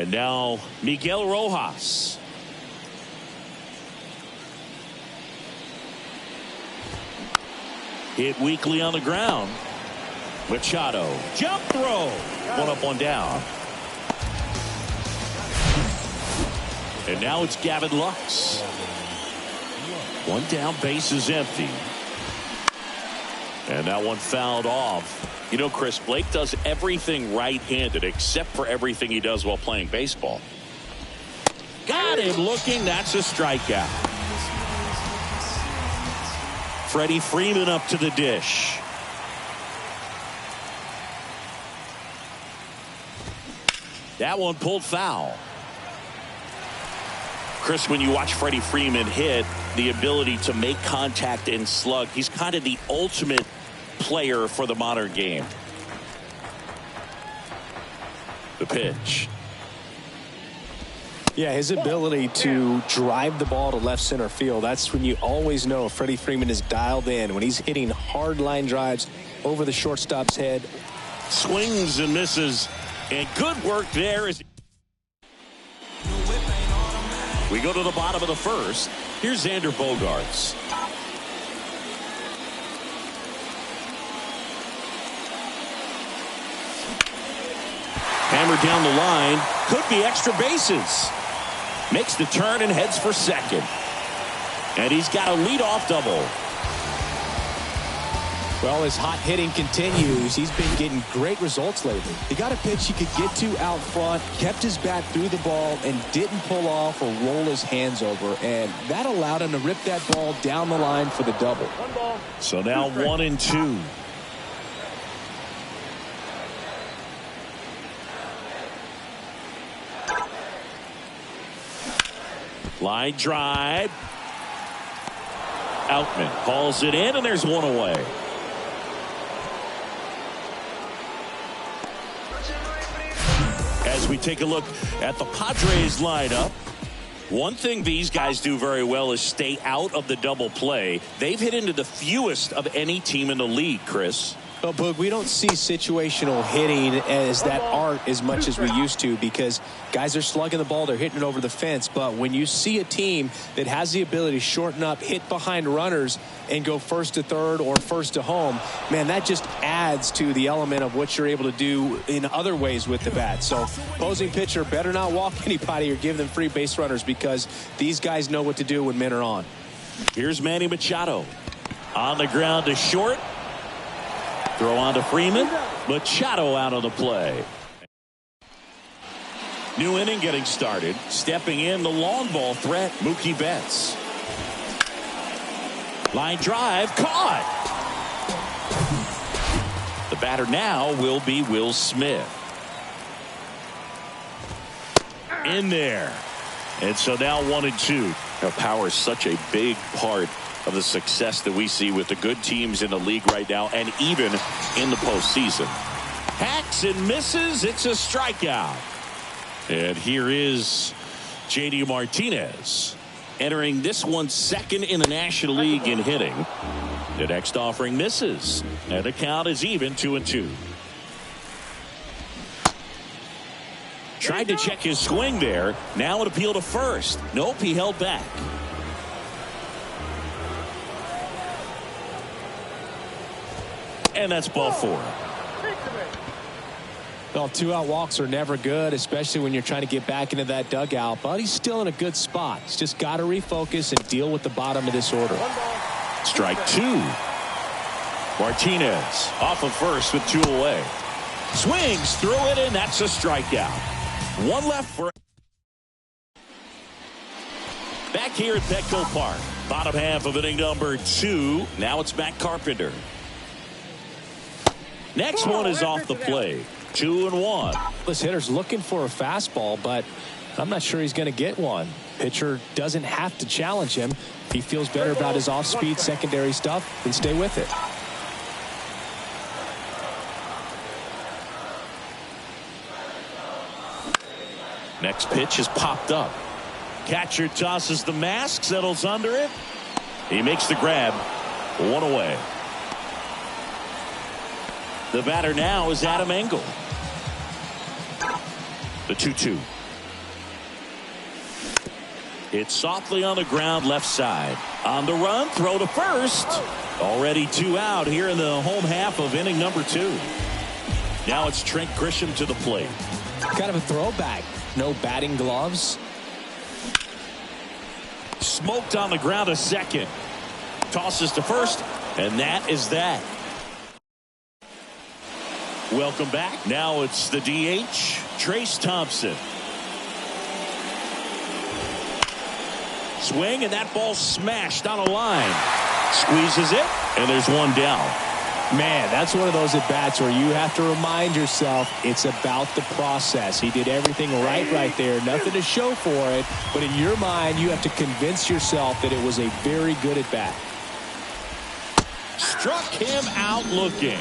And now Miguel Rojas. Hit weakly on the ground. Machado. Jump throw. One up, one down. And now it's Gavin Lux. One down, base is empty. And that one fouled off. You know, Chris, Blake does everything right-handed except for everything he does while playing baseball. Got him looking. That's a strikeout. Freddie Freeman up to the dish. That one pulled foul. Chris, when you watch Freddie Freeman hit, the ability to make contact and slug, he's kind of the ultimate player for the modern game. The pitch. Yeah, his ability to drive the ball to left center field, that's when you always know Freddie Freeman is dialed in, when he's hitting hard line drives over the shortstop's head. Swings and misses, and good work there. We go to the bottom of the first. Here's Xander Bogaerts. Hammered down the line. Could be extra bases. Makes the turn and heads for second. And he's got a leadoff double. Well, his hot hitting continues. He's been getting great results lately. He got a pitch he could get to out front, kept his bat through the ball, and didn't pull off or roll his hands over. And that allowed him to rip that ball down the line for the double. So now 1-2. Line drive. Outman calls it in, and there's one away. As we take a look at the Padres lineup, one thing these guys do very well is stay out of the double play. They've hit into the fewest of any team in the league, Chris. Well, Boog, we don't see situational hitting as that art as much as we used to, because guys are slugging the ball, they're hitting it over the fence. But when you see a team that has the ability to shorten up, hit behind runners, and go first to third or first to home, man, that just adds to the element of what you're able to do in other ways with the bat. So opposing pitcher better not walk anybody or give them free base runners, because these guys know what to do when men are on. Here's Manny Machado. On the ground to short. Throw on to Freeman. Machado out of the play. New inning getting started. Stepping in, the long ball threat, Mookie Betts. Line drive, caught. The batter now will be Will Smith. In there. And so now 1-2. Now, power is such a big part of the success that we see with the good teams in the league right now, and even in the postseason. Hacks and misses. It's a strikeout. And here is J.D. Martinez, entering this one second in the National League in hitting. The next offering misses, and the count is even 2-2. Tried to check his swing there. Now an appeal to first. Nope, he held back. And that's ball four. Well, 2-out walks are never good, especially when you're trying to get back into that dugout. But he's still in a good spot. He's just got to refocus and deal with the bottom of this order. Strike two. Martinez off of first with two away. Swings through it, and that's a strikeout. One left for. Back here at Petco Park. Bottom half of inning number 2. Now it's Matt Carpenter. Next one is off the plate. 2-1. This hitter's looking for a fastball, but I'm not sure he's going to get one. Pitcher doesn't have to challenge him. If he feels better about his off-speed secondary stuff, then stay with it. Next pitch is popped up. Catcher tosses the mask, settles under it. He makes the grab. One away. The batter now is Adam Engel. The 2-2. It's softly on the ground left side. On the run, throw to first. Already 2 out here in the home half of inning number 2. Now it's Trent Grisham to the plate. Kind of a throwback. No batting gloves. Smoked on the ground a second. Tosses to first, and that is that. Welcome back. Now it's the DH, Trace Thompson. Swing, and that ball smashed on a line. Squeezes it, and there's one down. Man, that's one of those at-bats where you have to remind yourself it's about the process. He did everything right there. Nothing to show for it. But in your mind, you have to convince yourself that it was a very good at-bat. Struck him out looking.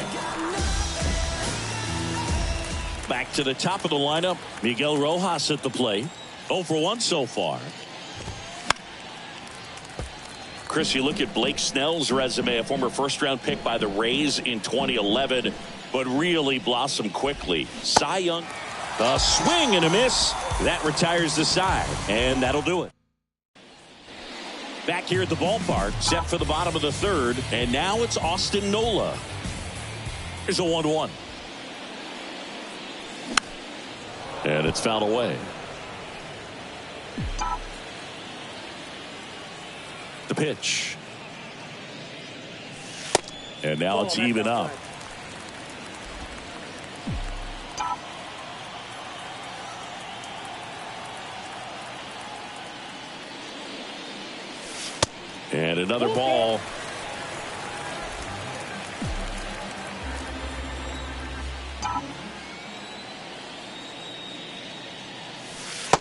Back to the top of the lineup. Miguel Rojas at the plate. 0 for 1 so far. Chris, you look at Blake Snell's resume, a former first-round pick by the Rays in 2011, but really blossomed quickly. Cy Young, a swing and a miss. That retires the side, and that'll do it. Back here at the ballpark, set for the bottom of the 3rd, and now it's Austin Nola. Here's a 1-1. And it's fouled away. The pitch. And now it's even up. And another ball.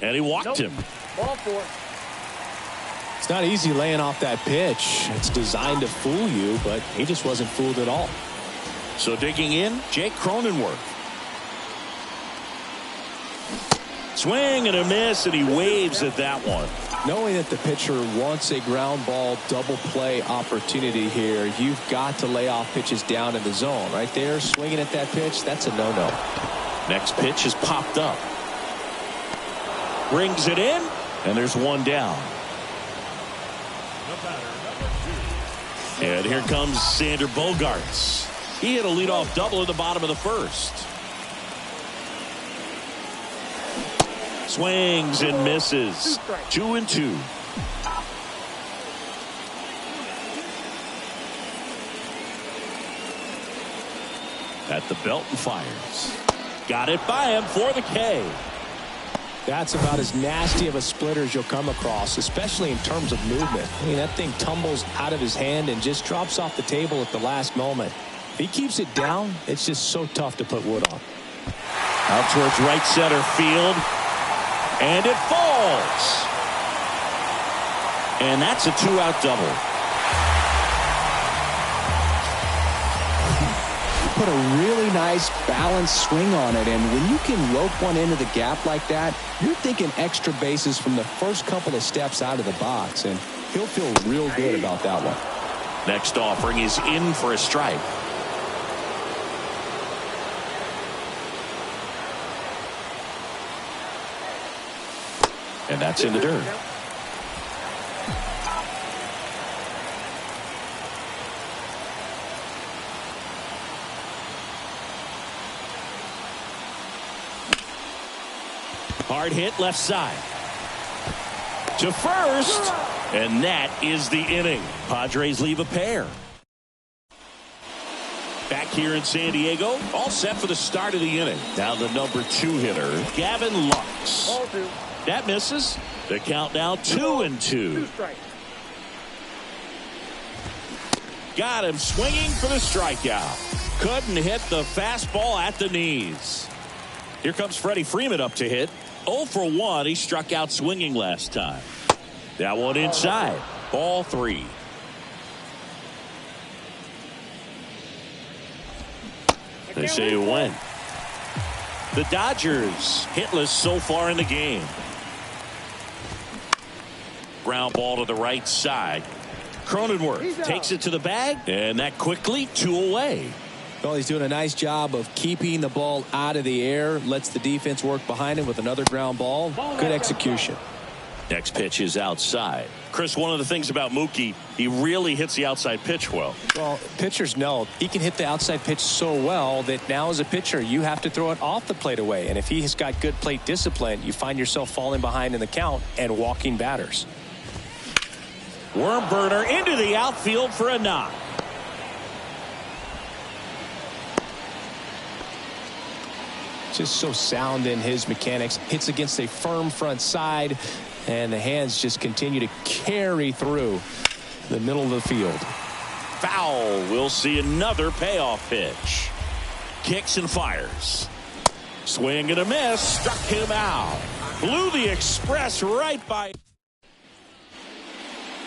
And he walked him. Ball 4. It's not easy laying off that pitch. It's designed to fool you, but he just wasn't fooled at all. So digging in, Jake Cronenworth. Swing and a miss, and he waves at that one. Knowing that the pitcher wants a ground ball double play opportunity here, you've got to lay off pitches down in the zone. Right there, swinging at that pitch, that's a no-no. Next pitch is popped up. Brings it in, and there's one down. And here comes Sander Bogaerts. He hit a leadoff double in the bottom of the 1st. Swings and misses. 2-2. At the belt and fires. Got it by him for the K. That's about as nasty of a splitter as you'll come across, especially in terms of movement. I mean, that thing tumbles out of his hand and just drops off the table at the last moment. If he keeps it down, it's just so tough to put wood on. Out towards right center field. And it falls. And that's a 2-out double. Put a really nice balanced swing on it, and when you can rope one into the gap like that, you're thinking extra bases from the first couple of steps out of the box, and he'll feel real good about that one. Next offering is in for a strike. And that's in the dirt. Hard hit left side. To first. And that is the inning. Padres leave a pair. Back here in San Diego, all set for the start of the inning. Now the number 2 hitter, Gavin Lux. That misses. The count now 2-2. Got him swinging for the strikeout. Couldn't hit the fastball at the knees. Here comes Freddie Freeman up to hit. 0 for 1. He struck out swinging last time. That one inside. Ball 3. They say when. The Dodgers hitless so far in the game. Ground ball to the right side. Cronenworth takes it to the bag, and that quickly 2 away. Well, he's doing a nice job of keeping the ball out of the air, lets the defense work behind him with another ground ball. Good execution. Next pitch is outside. Chris, one of the things about Mookie, he really hits the outside pitch well. Well, pitchers know he can hit the outside pitch so well that now as a pitcher, you have to throw it off the plate away. And if he has got good plate discipline, you find yourself falling behind in the count and walking batters. Worm burner into the outfield for a knock. Just so sound in his mechanics. Hits against a firm front side. And the hands just continue to carry through the middle of the field. Foul. We'll see another payoff pitch. Kicks and fires. Swing and a miss. Struck him out. Blew the express right by.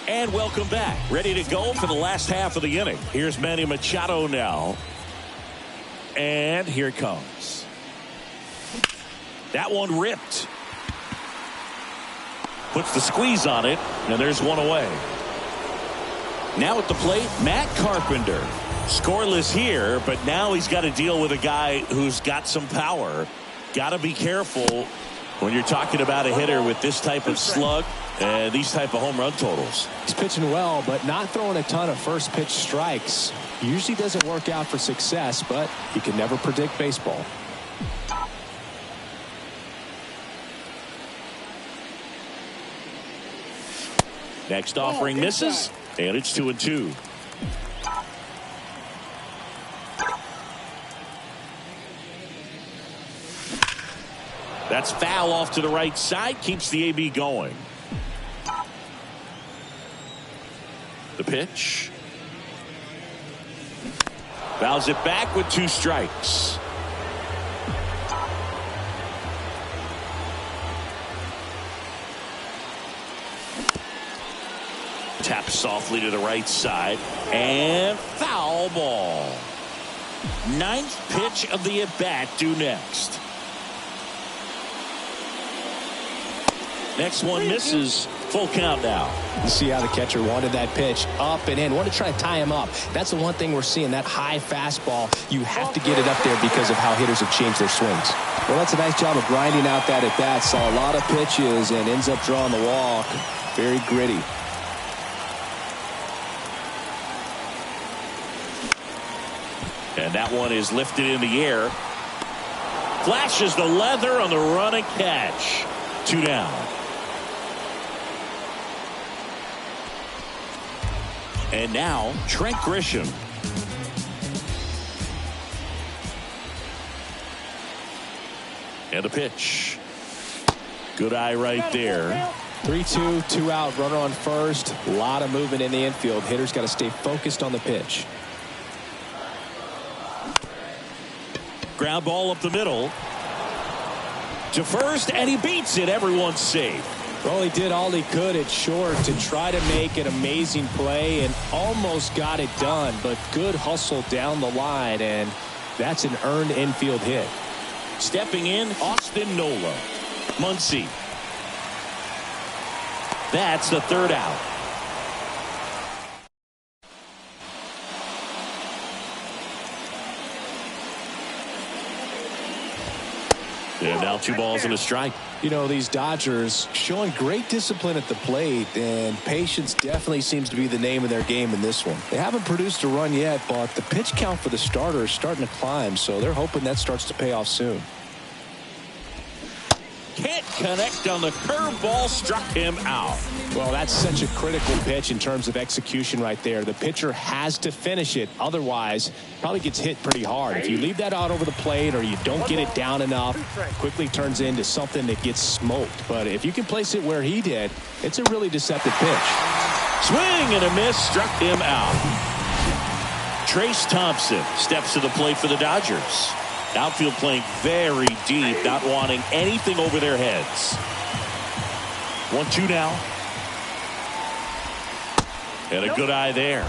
And welcome back. Ready to go for the last half of the inning. Here's Manny Machado now. And here it comes. That one ripped. Puts the squeeze on it, and there's one away. Now at the plate, Matt Carpenter. Scoreless here, but now he's got to deal with a guy who's got some power. Got to be careful when you're talking about a hitter with this type of slug and these type of home run totals. He's pitching well, but not throwing a ton of first pitch strikes. Usually doesn't work out for success, but you can never predict baseball. Next offering misses, and it's 2-2. That's foul off to the right side, keeps the AB going. The pitch. Fouls it back with 2 strikes. Tap softly to the right side, and foul ball. 9th pitch of the at-bat due next. Next one misses. Full count now. You see how the catcher wanted that pitch up and in. Wanted to try to tie him up. That's the one thing we're seeing, that high fastball. You have to get it up there because of how hitters have changed their swings. Well, that's a nice job of grinding out that at-bat. Saw a lot of pitches and ends up drawing the walk. Very gritty. And that one is lifted in the air. Flashes the leather on the run and catch. 2 down. And now Trent Grisham. And a pitch. Good eye right there. 3-2, 2 out, runner on first. A lot of movement in the infield. Hitters got to stay focused on the pitch. Ground ball up the middle. To first, and he beats it. Everyone's safe. Well, he did all he could at short to try to make an amazing play and almost got it done, but good hustle down the line, and that's an earned infield hit. Stepping in, Austin Nola. Muncy. That's the 3rd out. And now 2 balls and a strike. You know, these Dodgers showing great discipline at the plate, and patience definitely seems to be the name of their game in this one. They haven't produced a run yet, but the pitch count for the starter is starting to climb, so they're hoping that starts to pay off soon. Can't connect on the curveball, struck him out. Well, that's such a critical pitch in terms of execution right there. The pitcher has to finish it. Otherwise, probably gets hit pretty hard. If you leave that out over the plate or you don't get it down enough, quickly turns into something that gets smoked. But if you can place it where he did, it's a really deceptive pitch. Swing and a miss, struck him out. Trace Thompson steps to the plate for the Dodgers. Outfield playing very deep, not wanting anything over their heads. 1-2 now. And a good eye there.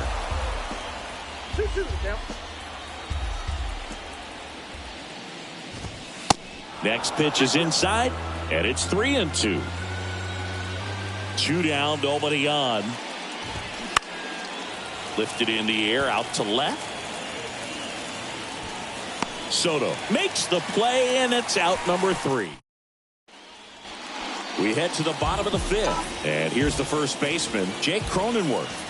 Next pitch is inside, and it's 3-2. 2 down, nobody on. Lifted in the air, out to left. Soto makes the play, and it's out number 3. We head to the bottom of the fifth. And here's the first baseman, Jake Cronenworth.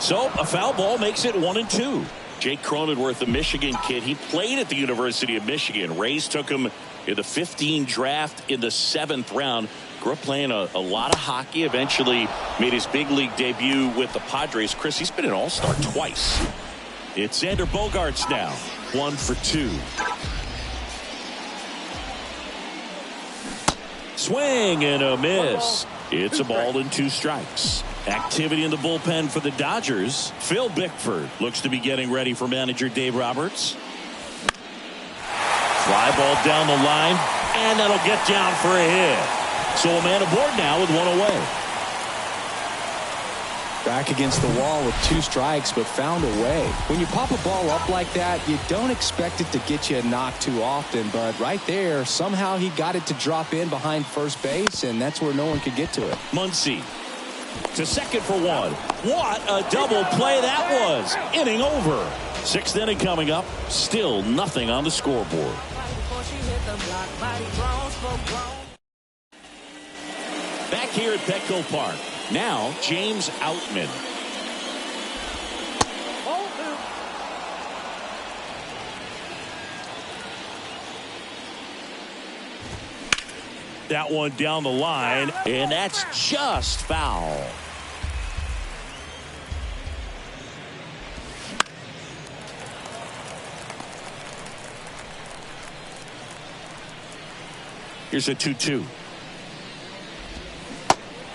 So a foul ball makes it 1-2. Jake Cronenworth, the Michigan kid, he played at the University of Michigan. Rays took him in the 15 draft in the 7th round. Grew up playing a lot of hockey. Eventually made his big league debut with the Padres. Chris, he's been an all-star twice. It's Xander Bogaerts now. 1 for 2. Swing and a miss. It's a ball and 2 strikes. Activity in the bullpen for the Dodgers. Phil Bickford looks to be getting ready for manager Dave Roberts. Fly ball down the line, and that'll get down for a hit. So a man aboard now with 1 away. Back against the wall with 2 strikes, but found a way. When you pop a ball up like that, you don't expect it to get you a knock too often, but right there, somehow he got it to drop in behind first base, and that's where no one could get to it. Muncy to second for 1. What a double play that was. Inning over. 6th inning coming up. Still nothing on the scoreboard. Back here at Petco Park. Now James Outman. That one down the line, and that's just foul. Here's a 2-2.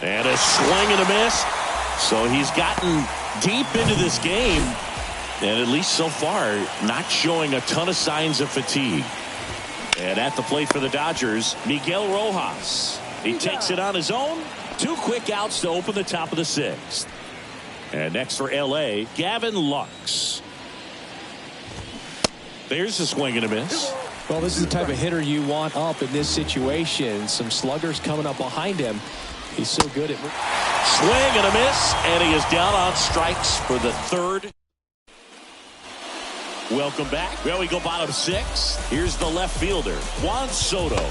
And a swing and a miss. So he's gotten deep into this game, and at least so far, not showing a ton of signs of fatigue. And at the plate for the Dodgers, Miguel Rojas. He takes it on his own. 2 quick outs to open the top of the 6th. And next for L.A., Gavin Lux. There's a swing and a miss. Well, this is the type of hitter you want up in this situation. Some sluggers coming up behind him. He's so good at swing and a miss, and he is down on strikes for the 3rd. Welcome back. Well, we go bottom 6. Here's the left fielder, Juan Soto.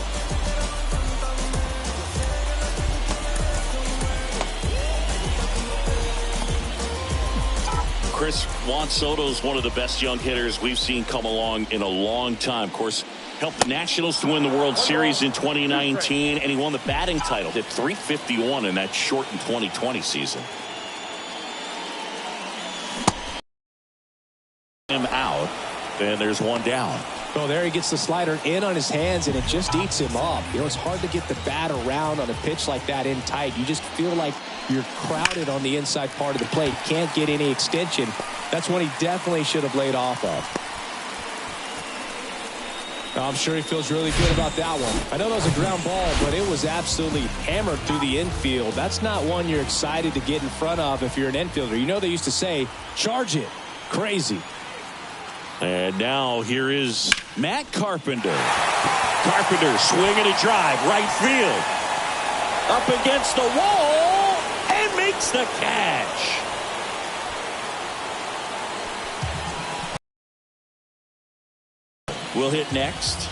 Chris, Juan Soto is one of the best young hitters we've seen come along in a long time. Of course, helped the Nationals to win the World Series in 2019, and he won the batting title at .351 in that shortened 2020 season. Him out, and there's 1 down. Oh, there he gets the slider in on his hands, and it just eats him up. You know, it's hard to get the bat around on a pitch like that in tight. You just feel like you're crowded on the inside part of the plate. Can't get any extension. That's one he definitely should have laid off of. I'm sure he feels really good about that one. I know that was a ground ball, but it was absolutely hammered through the infield. That's not one you're excited to get in front of if you're an infielder. You know they used to say, charge it. Crazy. And now here is Matt Carpenter. Carpenter swinging a drive, right field. Up against the wall and makes the catch. We'll hit next.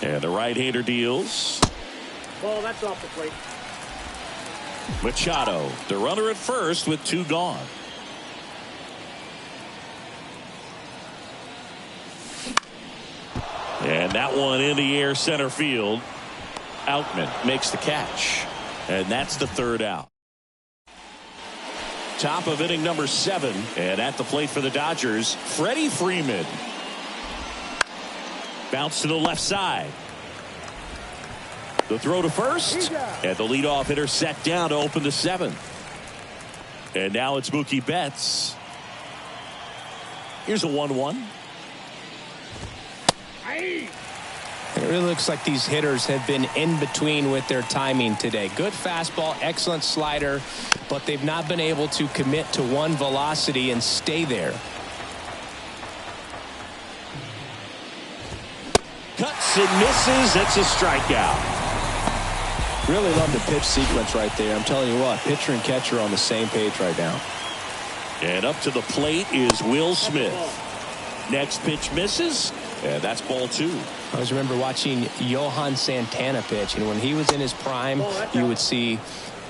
And the right-hander deals. Ball, that's off the plate. Machado, the runner at first with 2 gone. And that one in the air center field. Outman makes the catch. And that's the 3rd out. Top of inning number 7. And at the plate for the Dodgers, Freddie Freeman. Bounce to the left side. The throw to first, and the leadoff hitter set down to open the 7th. And now it's Mookie Betts. Here's a 1-1. It really looks like these hitters have been in between with their timing today. Good fastball, excellent slider, but they've not been able to commit to one velocity and stay there. Cuts and misses. It's a strikeout. Really love the pitch sequence right there. I'm telling you what, pitcher and catcher are on the same page right now. And up to the plate is Will Smith. Next pitch misses, and that's ball 2. I always remember watching Johan Santana pitch, and when he was in his prime, you would see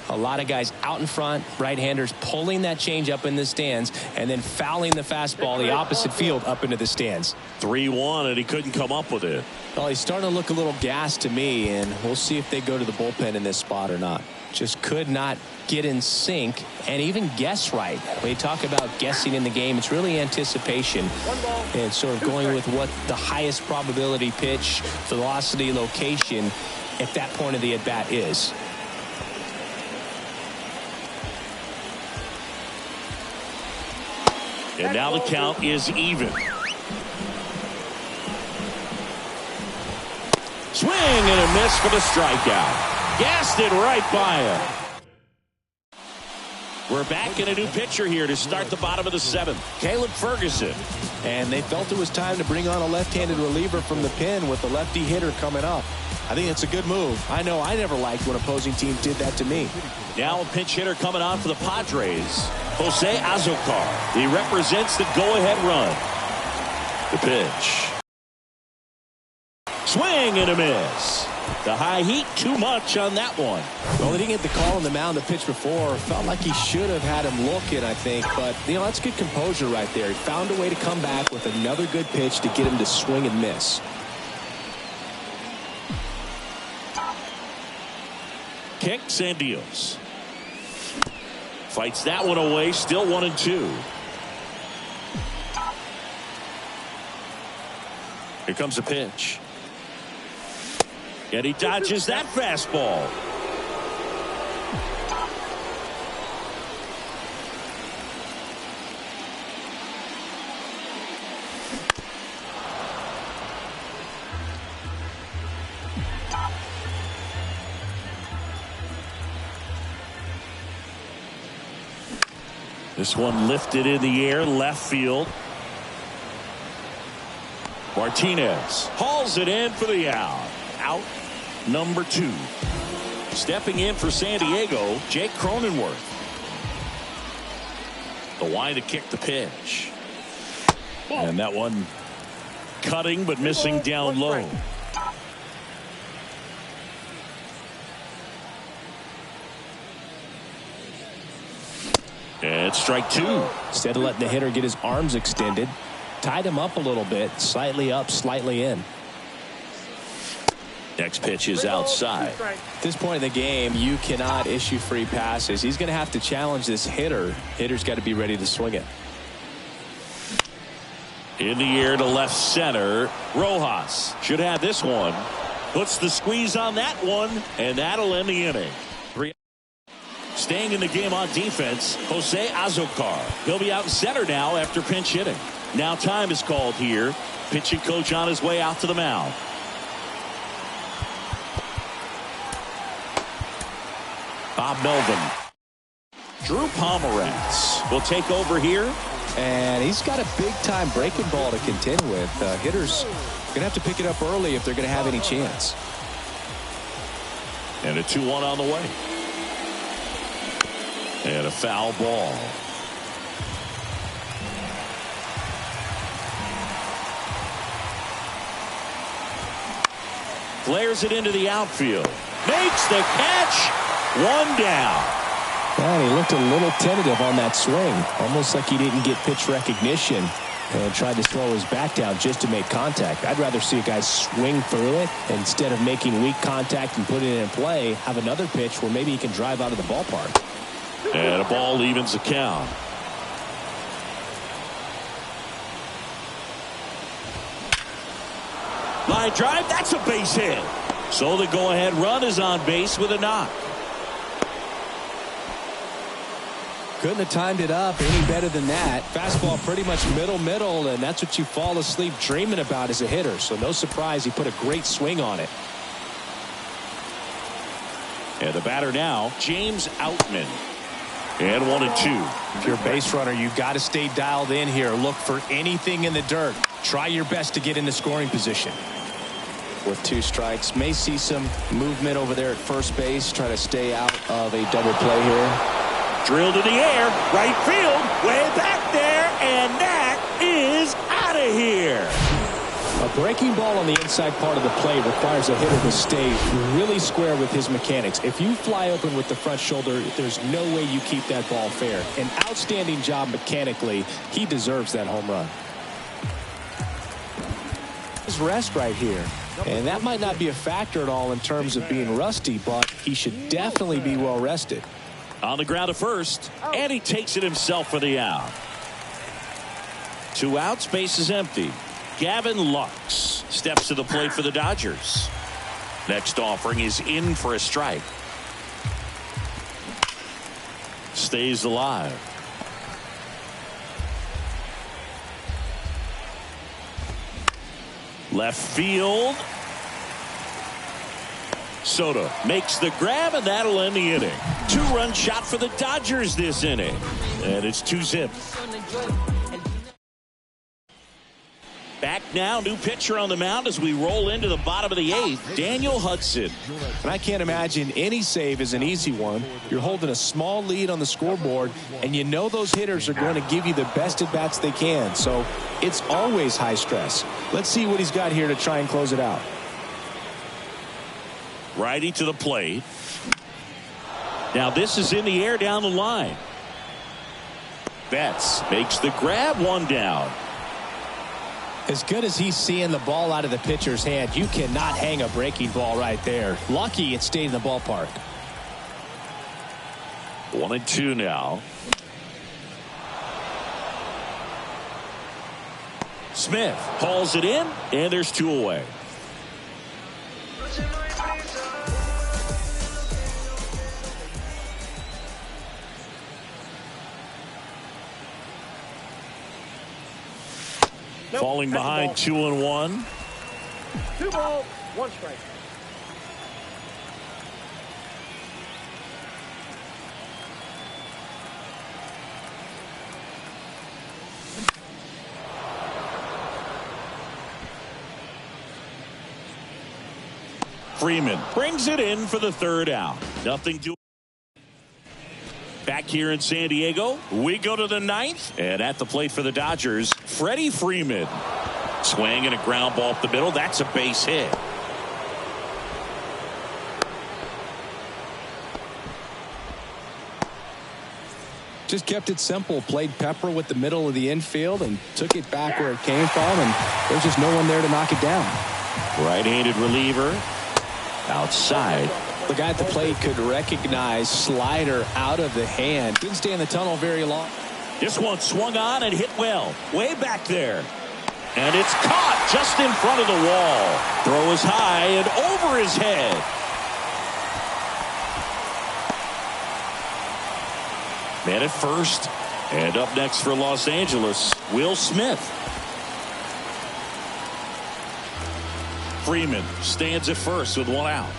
a lot of guys out in front, right-handers pulling that change up in the stands and then fouling the fastball the opposite field up into the stands. 3-1, and he couldn't come up with it. Well, he's starting to look a little gassed to me, and we'll see if they go to the bullpen in this spot or not. Just could not get in sync and even guess right. When you talk about guessing in the game, it's really anticipation and sort of going with what the highest probability pitch, velocity, location at that point of the at-bat is. And now the count is even. Swing and a miss for the strikeout. Gassed it right by him. We're back in a new pitcher here to start the bottom of the 7th. Caleb Ferguson. And they felt it was time to bring on a left-handed reliever from the pen with a lefty hitter coming up. I think it's a good move. I know I never liked when opposing teams did that to me. Now a pinch hitter coming on for the Padres, Jose Azocar. He represents the go-ahead run. The pitch. Swing and a miss. The high heat, too much on that one. Well, he didn't get the call on the mound the pitch before. Felt like he should have had him looking, I think. But, you know, that's good composure right there. He found a way to come back with another good pitch to get him to swing and miss. Kicks and deals. Fights that one away. Still 1-2. Here comes a pitch. And he dodges that fastball. This one lifted in the air, left field. Martinez hauls it in for the out. Out number 2. Stepping in for San Diego, Jake Cronenworth. The wind to kick the pitch. And that one cutting but missing down low. And strike 2. Instead of letting the hitter get his arms extended, tied him up a little bit, slightly up, slightly in. Next pitch is outside. At this point in the game, you cannot issue free passes. He's going to have to challenge this hitter. Hitter's got to be ready to swing it. In the air to left center. Rojas should have this one. Puts the squeeze on that one, and that'll end the inning. Staying in the game on defense, Jose Azocar. He'll be out in center now after pinch hitting. Now time is called here. Pitching coach on his way out to the mound. Bob Melvin. Drew Pomeranz will take over here. And he's got a big-time breaking ball to contend with. Hitters going to have to pick it up early if they're going to have any chance. And a 2-1 on the way. And a foul ball. Flares it into the outfield. Makes the catch. One down. And he looked a little tentative on that swing. Almost like he didn't get pitch recognition and tried to slow his back down just to make contact. I'd rather see a guy swing through it instead of making weak contact and putting it in play. Have another pitch where maybe he can drive out of the ballpark. And a ball evens the count. Line drive. That's a base hit. So the go-ahead run is on base with a knock. Couldn't have timed it up any better than that. Fastball pretty much middle, and that's what you fall asleep dreaming about as a hitter. So no surprise he put a great swing on it. And the batter now, James Outman. And 1-2. If you're a base runner, you've got to stay dialed in here. Look for anything in the dirt. Try your best to get in the scoring position. With 2 strikes, may see some movement over there at first base. Try to stay out of a double play here. Drilled in the air, right field, way back there, and that is out of here. A breaking ball on the inside part of the plate requires a hitter to stay really square with his mechanics. If you fly open with the front shoulder, there's no way you keep that ball fair. An outstanding job mechanically. He deserves that home run. His rest right here. And that might not be a factor at all in terms of being rusty, but he should definitely be well rested. On the ground to first, and he takes it himself for the out. 2 outs, base is empty. Gavin Lux steps to the plate for the Dodgers. Next offering is in for a strike. Stays alive. Left field. Soto makes the grab, and that'll end the inning. 2-run shot for the Dodgers this inning. And it's 2-zip. Back now, new pitcher on the mound as we roll into the bottom of the 8th, Daniel Hudson. And I can't imagine any save is an easy one. You're holding a small lead on the scoreboard, and you know those hitters are going to give you the best at-bats they can. So it's always high stress. Let's see what he's got here to try and close it out. Righty to the plate. Now this is in the air down the line. Betts makes the grab, 1 down. As good as he's seeing the ball out of the pitcher's hand, you cannot hang a breaking ball right there. Lucky it stayed in the ballpark. 1-2 now. Smith hauls it in, and there's 2 away. Falling behind 2-1. 2 balls, 1 strike. Freeman brings it in for the 3rd out. Nothing to. Back here in San Diego, we go to the 9th, and at the plate for the Dodgers, Freddie Freeman. Swing and a ground ball up the middle. That's a base hit. Just kept it simple. Played pepper with the middle of the infield and took it back where it came from, and there's just no one there to knock it down. Right-handed reliever. Outside. The guy at the plate could recognize slider out of the hand. Didn't stay in the tunnel very long. This one swung on and hit well. Way back there. And it's caught just in front of the wall. Throw is high and over his head. Man at first. And up next for Los Angeles, Will Smith. Freeman stands at first with 1 out.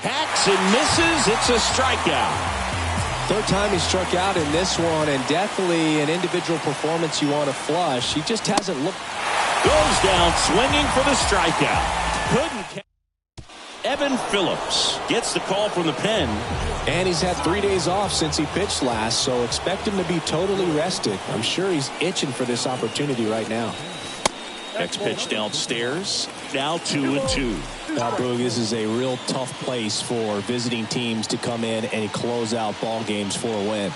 Hacks and misses. It's a strikeout. 3rd time he struck out in this one, and definitely an individual performance you want to flush. He just hasn't looked. Goes down swinging for the strikeout. Couldn't catch. Evan Phillips gets the call from the pen. And he's had 3 days off since he pitched last, so expect him to be totally rested. I'm sure he's itching for this opportunity right now. Next pitch downstairs. Now 2-2. Now, Boog, this is a real tough place for visiting teams to come in and close out ball games for a win.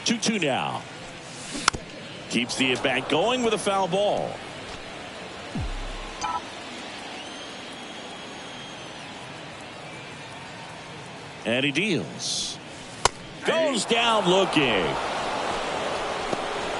Two now. Keeps the at-bat going with a foul ball. And he deals. Goes down looking.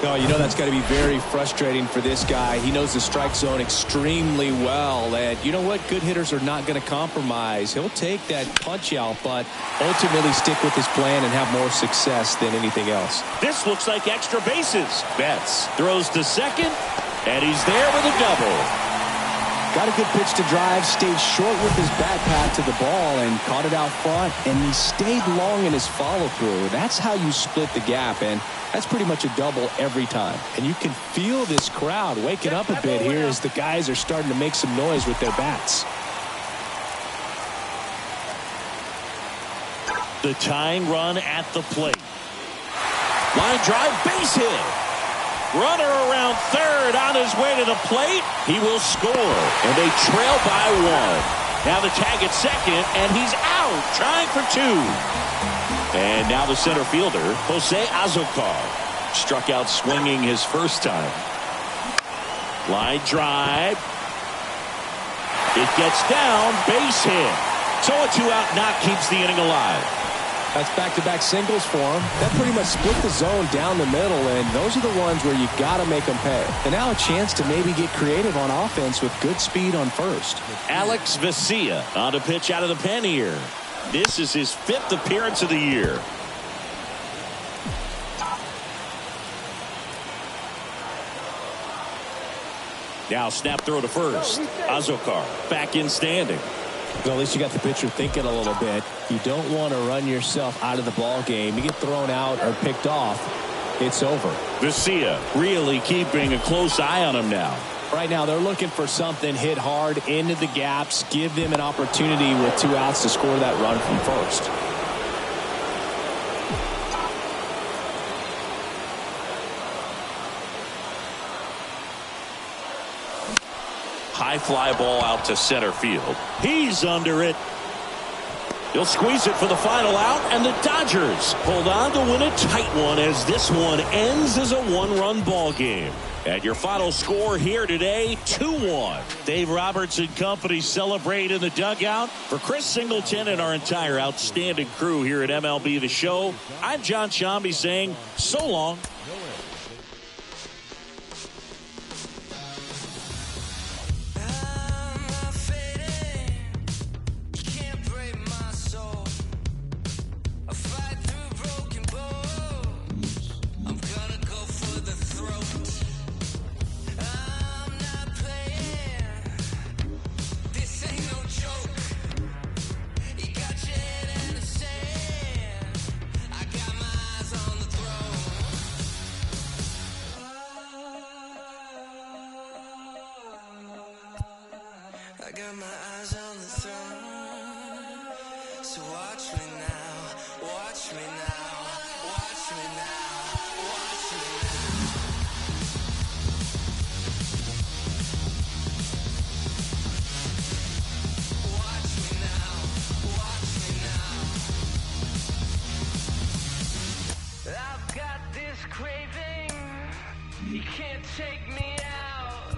Oh, you know that's got to be very frustrating for this guy. He knows the strike zone extremely well. And you know what? Good hitters are not going to compromise. He'll take that punch out, but ultimately stick with his plan and have more success than anything else. This looks like extra bases. Betts throws to second, and he's there with a double. Got a good pitch to drive, stayed short with his bat path to the ball and caught it out front, and he stayed long in his follow-through. That's how you split the gap, and that's pretty much a double every time. And you can feel this crowd waking up a bit here as the guys are starting to make some noise with their bats. The tying run at the plate. Line drive, base hit. Runner around third on his way to the plate. He will score, and they trail by one. Now the tag at second, and he's out, trying for two. And now the center fielder, Jose Azocar, struck out swinging his first time. Line drive. It gets down, base hit. So a two-out knock keeps the inning alive. That's back-to-back singles for him. That pretty much split the zone down the middle, and those are the ones where you got to make them pay. And now a chance to maybe get creative on offense with good speed on first. Alex Vesia on to pitch out of the pen here. This is his 5th appearance of the year. Now snap throw to first. Azocar back in standing. Well, at least you got the pitcher thinking a little bit. You don't want to run yourself out of the ball game. You get thrown out or picked off, it's over. Vesia really keeping a close eye on him now. Right now they're looking for something hit hard into the gaps, give them an opportunity with 2 outs to score that run from first. High fly ball out to center field. He's under it. He'll squeeze it for the final out, and the Dodgers hold on to win a tight one as this one ends as a 1-run ball game. And your final score here today, 2-1. Dave Roberts and company celebrate in the dugout. For Chris Singleton and our entire outstanding crew here at MLB The Show, I'm John Shambi saying so long. I got my eyes on the throne. So watch me now, watch me now, watch me now, watch me now. Watch me now, watch me now. I've got this craving, you can't take me out.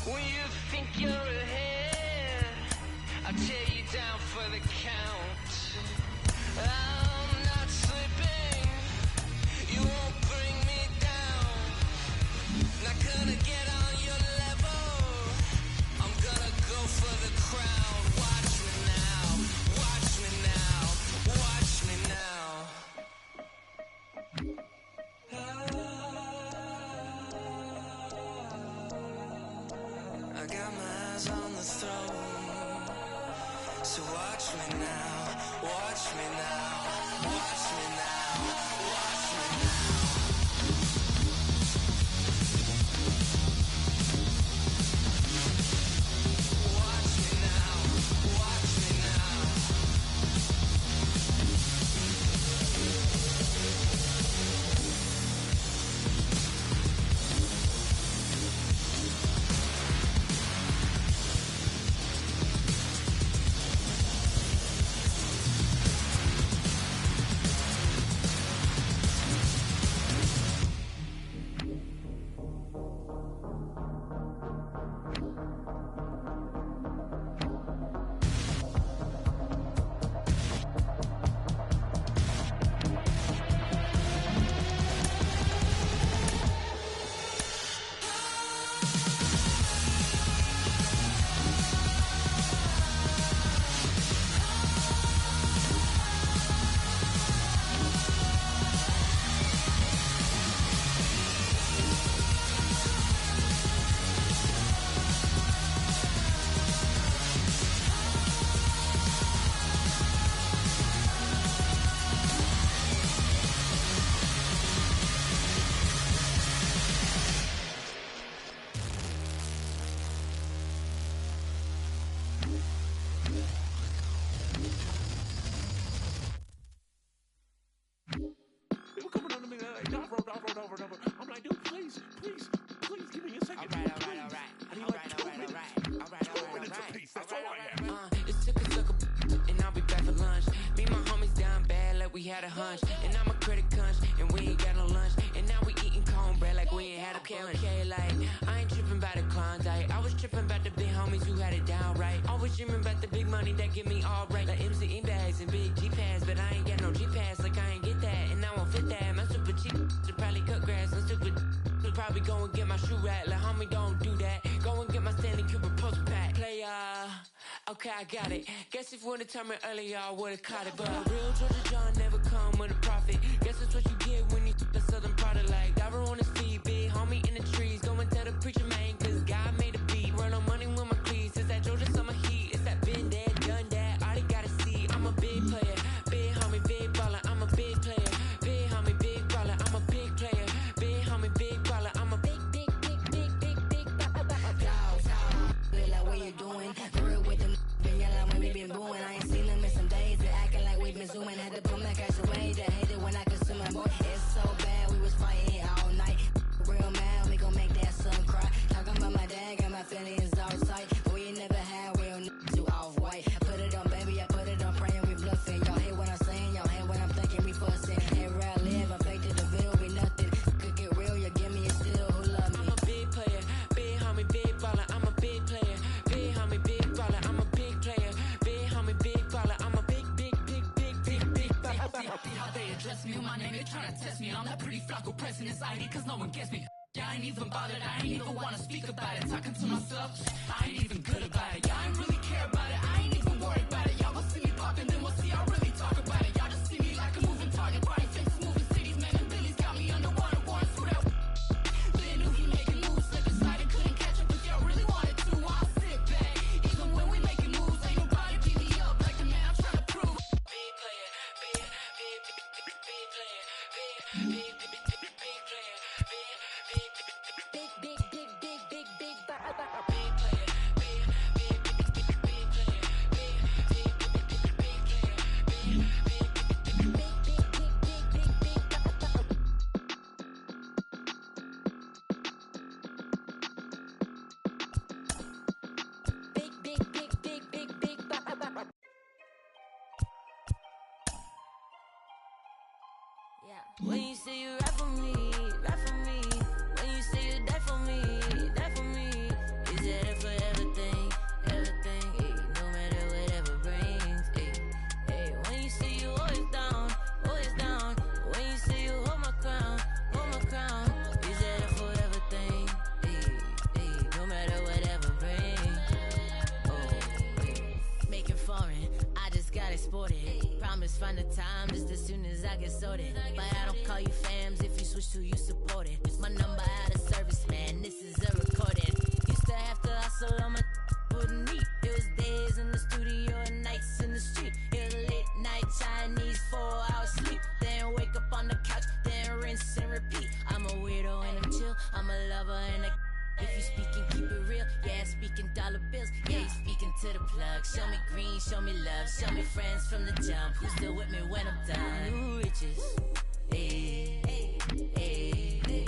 When you think you're ahead, I'll tear you down for the count. I'm not slipping, you won't bring me down. Not gonna get on your level, I'm gonna go for the crown. Watch me now, watch me now, watch me now. I got my eyes on the throne. So watch me now, watch me now, watch me now, watch me now. Watch me now, watch me now. money that get me all right. Like MC bags and big G-Pads, but I ain't got no G-Pads, like I ain't get that, and I won't fit that. My super cheap should probably cut grass, and stupid should probably go and get my shoe rack. Like homie, don't do that. Go and get my Stanley Kubrick post pack. Okay, I got it. Guess if you would've told me earlier, I would've caught it. But real Georgia John never come with a profit. Guess that's what you get when you the southern product. Like Diver on his feet, big homie in the trees. Go and tell the preacher man, cause God made a beat. Run on money with my cleats. It's that Georgia summer heat. It's that been there, done that. All they gotta see, I'm a big player. Big homie, big baller. I'm a big player. Big homie, big baller. I'm a big player. Big homie, big baller. I'm a big feel like what you doing. Real with them been yelling when we been booing. I ain't seen them in some days. They acting like we been zooming. Had to pull my cash away. They hate it when I consume my boy. It's so bad, we was fighting all night. Real man, we gon' make that son cry. Talking about my dad, got my feelings all tight. But we ain't never had real niggas too off-white. Put it on, baby, I put it on, praying we bluffing. Y'all hate what I'm saying, y'all hate what I'm thinking, we fussing. Hey, where I live, I fake to the veil, be nothing. Could get real, you give me a steal, who love me? I'm a big player, big homie, big baller. I'm a big player, big homie, big baller. I'm a big player, big homie, big baller. I'm a big baller. How they address me, my name, they tryna test me. I'm that pretty Flacco pressing inside cause no one gets me. Yeah, I ain't even bothered, I ain't even wanna speak about it. Talking to myself, I ain't even good about it. Yeah, I ain't really care about it, I ain't even worried about it. Y'all will see me poppin', then we'll see I really talk about it. Y'all just see me like a moving target. Buying faces, moving cities, man, and Billy's got me underwater. Warrants for that. Then knew he making moves, slip aside and couldn't catch up. If y'all really wanted to, I'll sit back. Even when we making moves, ain't nobody beat me up like the man I'm trying to prove. Big player, big player, big player, big player, Yeah. When you say you rap for me, rap for me. When you say you die for me, die for me. Is that it for everything, everything? Ay, no matter whatever brings. Ay, when you say you always down, always down. When you say you hold my crown, hold my crown. Is that it for everything? Ay, no matter whatever brings. Oh, make it foreign. I just got exported. Promise find the time just as soon as I get sorted. But I don't call you fams if you switch to you support it. My number out of service, man, this is a recording. Used to have to hustle on my wouldn't eat. It was days in the studio and nights in the street. It was late night Chinese, 4 hours sleep. Then wake up on the couch, then rinse and repeat. I'm a weirdo and I'm chill, I'm a lover and a if you speaking, keep it real. Yeah, speaking dollar bills. Yeah, you speaking to the plug. Show me green, show me love. Show me friends from the jump. Who's still with me when I'm done? New riches. Hey, hey, hey.